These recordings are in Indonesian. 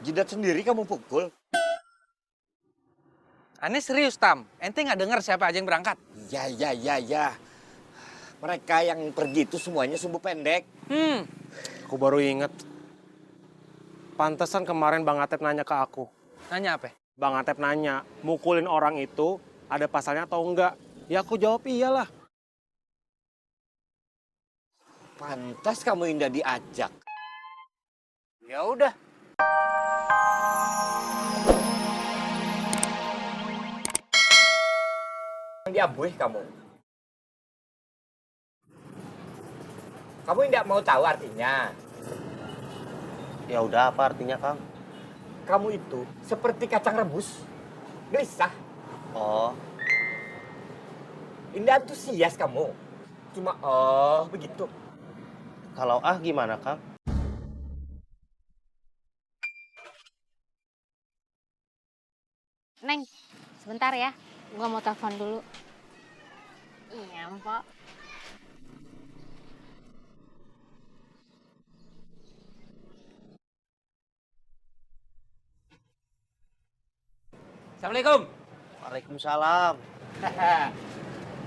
Jidat sendiri kamu pukul? Aneh serius, Tam. Ente nggak dengar siapa aja yang berangkat? Ya. Mereka yang pergi itu semuanya sumbu pendek. Aku baru inget. Pantesan kemarin Bang Atep nanya ke aku. Nanya apa? Bang Atep nanya, mukulin orang itu ada pasalnya atau enggak? Ya aku jawab iyalah. Pantas kamu indah diajak. Ya udah. Diabuih kamu. Kamu tidak mau tahu artinya. Ya udah, apa artinya, Kang? Kamu itu seperti kacang rebus. Gelisah. Oh, Indah antusias kamu. Cuma begitu. kalau gimana, Kang? Neng, sebentar ya. Gua mau telepon dulu. Iya, Mpok. Assalamualaikum. Waalaikumsalam.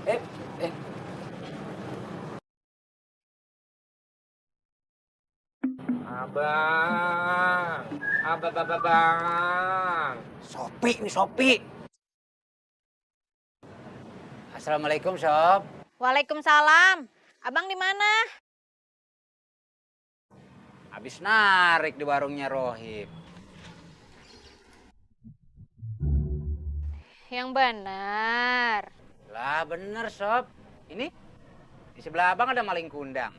eh. Abang. Sopi. Assalamualaikum, Sob. Waalaikumsalam. Abang di mana? Habis narik di warungnya Rohim. Yang benar. Lah bener, Sob. Ini di sebelah abang ada maling kundang.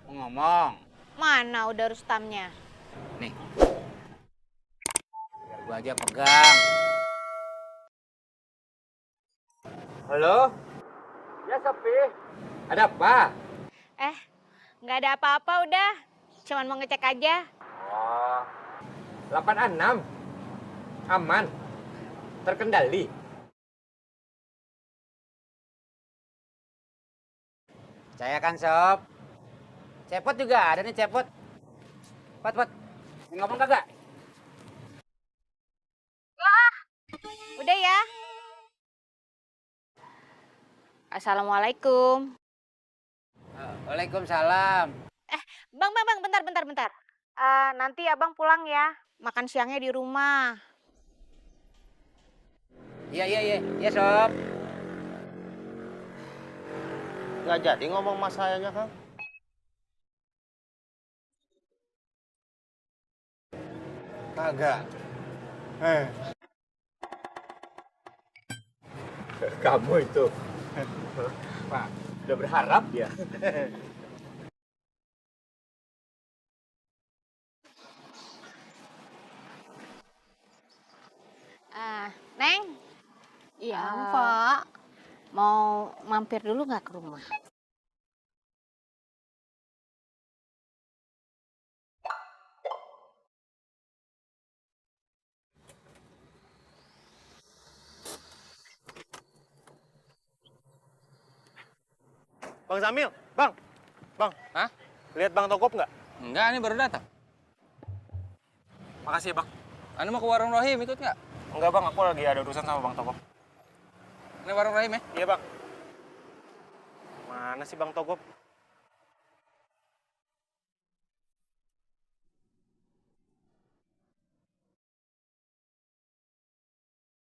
Mau ngomong. Mana udah Rustamnya? Nih. Biar gua aja pegang. Halo? Ya, Sopi. Ada apa? Nggak ada apa-apa udah. Cuman mau ngecek aja. Oh. 86. Aman. Terkendali. Percaya kan, Sob? Cepot juga ada nih, cepot. Pot. Ngomong kagak? Udah ya. Assalamualaikum. Waalaikumsalam. Bang, bentar. Nanti abang pulang ya. Makan siangnya di rumah. Iya, Sob. Nggak jadi ngomong mas sayanya, Kang? Kagak. Kamu itu. Pak, udah berharap ya. Neng. Iya, Mpok. Mau mampir dulu nggak ke rumah? Bang Zamil, Bang. Hah? Lihat Bang Togop nggak? Enggak, ini baru datang. Makasih ya, Bang. Anu mau ke warung Rohim, ikut nggak? Enggak, Bang. Aku lagi ada urusan sama Bang Togop. Ini warung Rohim ya? Iya, Bang. Mana sih Bang Togop?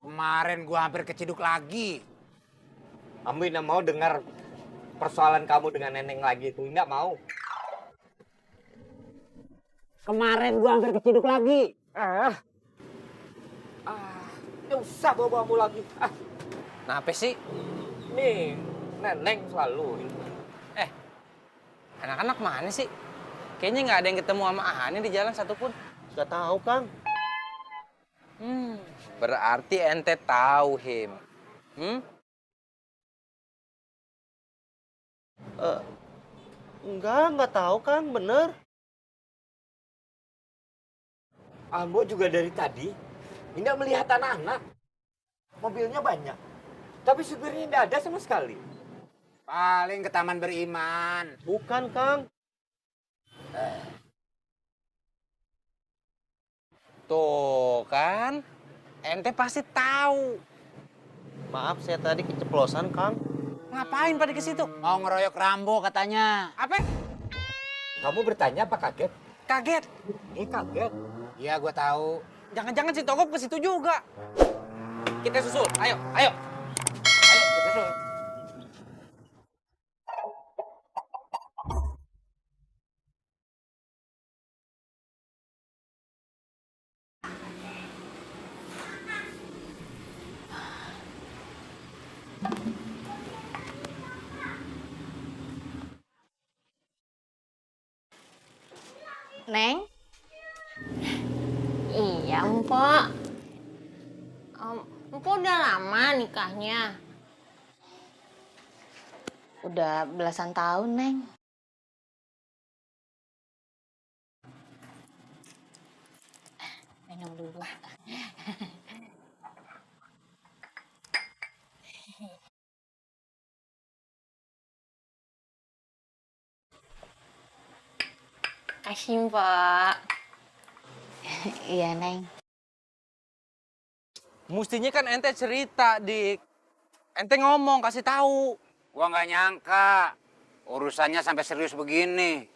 Kemarin gua hampir keciduk lagi. Kamu tidak mau dengar persoalan kamu dengan Neneng lagi itu. Tidak mau. Kemarin gua hampir keciduk lagi. Nggak usah bawa-bawamu lagi. Kenapa sih? Nih, Neneng selalu. Anak-anak mana sih? Kayaknya nggak ada yang ketemu sama Ani di jalan satupun. Nggak tahu, Kang. Berarti ente tahu, Him. Nggak tahu, Kang. Bener. Ambo juga dari tadi tidak melihat anak-anak. Mobilnya banyak. Tapi supirnya tidak ada sama sekali. Paling ke taman beriman. Bukan, Kang. Tuh kan, ente pasti tahu. Maaf, saya tadi keceplosan, Kang. Ngapain pada ke situ? Mau ngeroyok Rambo katanya. Apa? Kamu bertanya apa kaget? Kaget. Kaget. Iya, gua tahu. Jangan-jangan si Togop ke situ juga. Kita susul. Ayo, ayo. Ayo, kita susul. Neng? Iya, Mpok. Mpok udah lama nikahnya? Udah belasan tahun, Neng. Minum dulu. Kasih, Pak. Iya, Neng. Mestinya kan ente cerita, Dik. Ente ngomong, kasih tahu. Gua nggak nyangka urusannya sampai serius begini.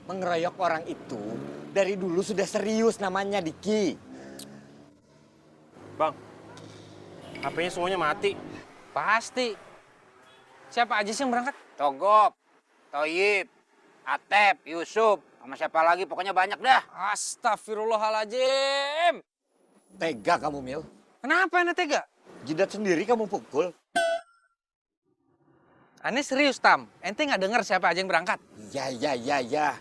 Mengeroyok orang itu dari dulu sudah serius namanya, Diki. Bang, HP-nya semuanya mati. Pasti. Siapa aja sih yang berangkat? Togop, Toyib, Atep, Yusuf, sama siapa lagi pokoknya banyak dah. Astagfirullahaladzim. Tega kamu, Mil. Kenapa ente tega? Jidat sendiri kamu pukul. Aneh serius, Tam. Ente nggak dengar siapa aja yang berangkat? Ya.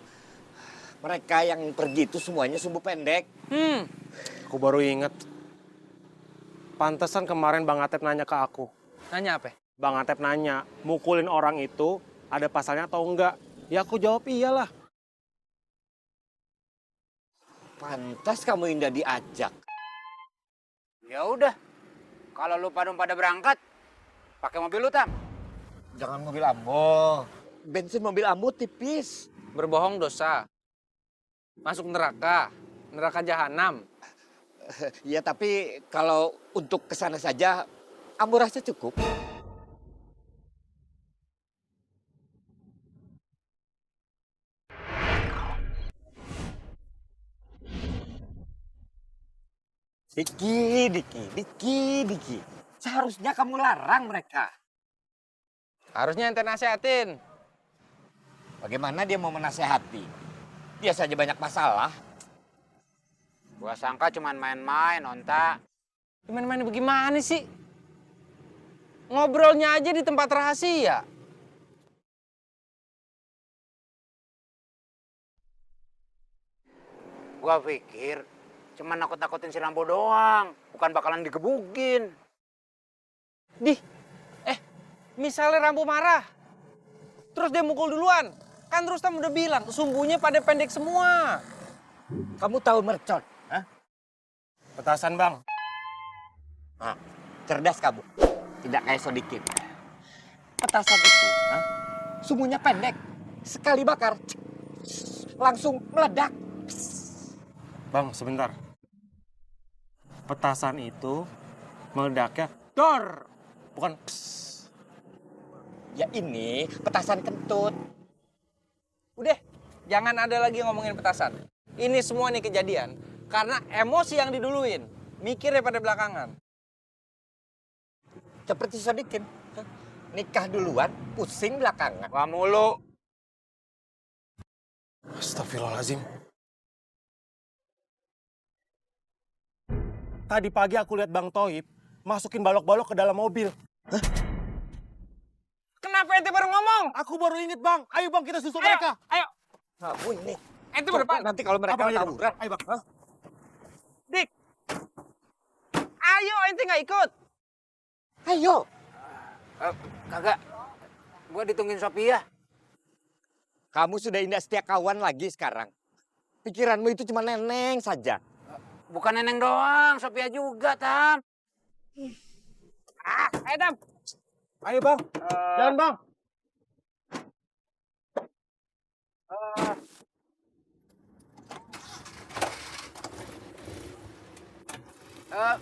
Mereka yang pergi itu semuanya sumbu pendek. Aku baru inget. Pantesan kemarin Bang Atep nanya ke aku. Nanya apa? Bang Atep nanya, mukulin orang itu ada pasalnya atau enggak? Ya aku jawab iyalah. Pantas kamu Indah diajak. Ya udah, kalau lu pada berangkat, pakai mobil lu, Tam. Jangan mobil ambo. Bensin mobil ambo tipis. Berbohong dosa. Masuk neraka. Neraka jahanam. Ya tapi kalau untuk kesana saja, ambo rasa cukup. Diki. Seharusnya kamu larang mereka. Harusnya ente nasehatin. Bagaimana dia mau menasehati? Dia saja banyak masalah. Gua sangka cuman main-main, onta. Main-main bagaimana sih? Ngobrolnya aja di tempat rahasia. Gua pikir cuman nakut-nakutin si Rambo doang, bukan bakalan digebukin. Misalnya Rambo marah, terus dia mukul duluan. Kan Rustam udah bilang, sumbunya pada pendek semua. Kamu tahu mercon? Hah? Petasan, Bang. Nah, cerdas kamu. Tidak kayak Sodikin. Petasan itu, sumbunya pendek. Sekali bakar, langsung meledak. Bang, sebentar. Petasan itu meledaknya dor, bukan pss. Ya ini petasan kentut. Udah, jangan ada lagi ngomongin petasan. Ini semua nih kejadian karena emosi yang diduluin. Mikir daripada belakangan. Seperti Sodikin. Nikah duluan, pusing belakangan. Gua mulu. Astagfirullahaladzim. Tadi pagi aku lihat Bang Toib masukin balok-balok ke dalam mobil. Kenapa ente baru ngomong? Aku baru inget, Bang. Ayo, Bang, kita susul mereka. Ayo, Kamu ini. ente berdepan. Nanti kalau mereka Abang aja, Bang. tawuran. Ayo, Bang. Dik, ayo ente nggak ikut. Ayo. Kagak. Gua ditungguin Sophia. Kamu sudah Indah setia kawan lagi sekarang. Pikiranmu itu cuma neneng saja. Bukan Neneng doang, Sophia juga, Tam. Ayo Dam. Ayo, Bang. Jalan, Bang. Eh,